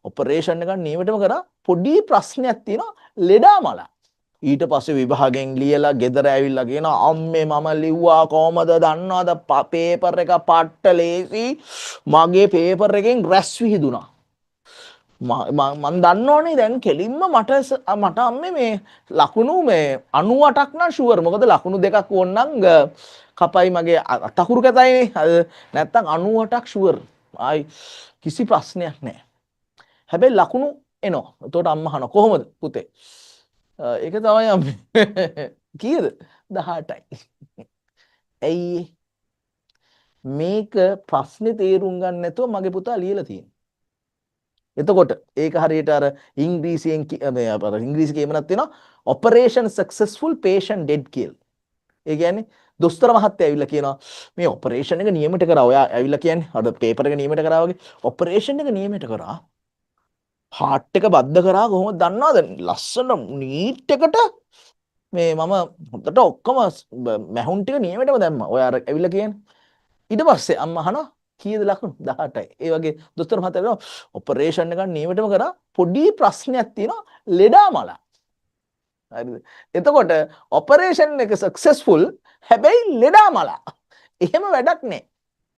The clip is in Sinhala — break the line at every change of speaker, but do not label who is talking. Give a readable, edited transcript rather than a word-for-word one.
ඔපරේෂන් එකක් නියමටම කරා පොඩි ප්‍රශ්නයක් තියෙනවා ලෙඩා මල. ඊට පස්සේ විභාගෙන් ලියලා ගෙදර ඇවිල්ලා කියනවා අම්මේ මම ලිව්වා කොහමද දන්නවද පේපර් එක පට්ට ලේසි මගේ පේපර් එකෙන් රැස් විහිදුණා. මන් දන්නවනේ දැන් කෙලින්ම මට අම්මේ මේ ලකුණු මේ 98ක් නම් ෂුවර්. මොකද ලකුණු දෙකක් ඕනනම් කපයි මගේ අතකුරු කැතයිනේ. නැත්තම් 98ක් ෂුවර්. ආයි කිසි ප්‍රශ්නයක් නැහැ. හැබැයි ලකුණු එනවා. එතකොට අම්මා අහනවා කොහොමද පුතේ? ඒක තමයි අම්මේ. කීයද? 18යි. ඇයි මේක ප්‍රශ්නේ තේරුම් ගන්න නැතුව මගේ පුතා ලියලා තියෙන්නේ. එතකොට ඒක හරියට අර ඉංග්‍රීසියෙන් ඉංග්‍රීසි කියමනක් තියෙනවා ඔපරේෂන් සක්සස්ෆුල් patient dead කියලා. ඒ කියන්නේ දොස්තර මහත්තයා ඇවිල්ලා කියනවා මේ ඔපරේෂන් එක නියමයට කරා. ඔයා ඇවිල්ලා කියන්නේ අර පේපර් එක නියමයට කරා වගේ ඔපරේෂන් එක නියමයට කරා. හાર્ට් එක බද්ධ කරා කොහොමද දන්නවද? ලස්සන නීට් එකට මේ මම හොඳට ඔක්කොම මැහුන් ටික නියමයටම දැම්මා. ඔයා අර ඇවිල්ලා කියන්නේ. ඊට පස්සේ අම්මා අහනවා කීයද ලකුණු? 18යි. ඒ වගේ දොස්තර මහත්තයා කියනවා ඔපරේෂන් එකක් නියමයටම කරා පොඩි ප්‍රශ්නයක් තියෙනවා ලෙඩා මල. හරිද? එතකොට ඔපරේෂන් එක සක්සස්ෆුල් හැබැයි ලෙඩා මල. එහෙම වැඩක් නෑ.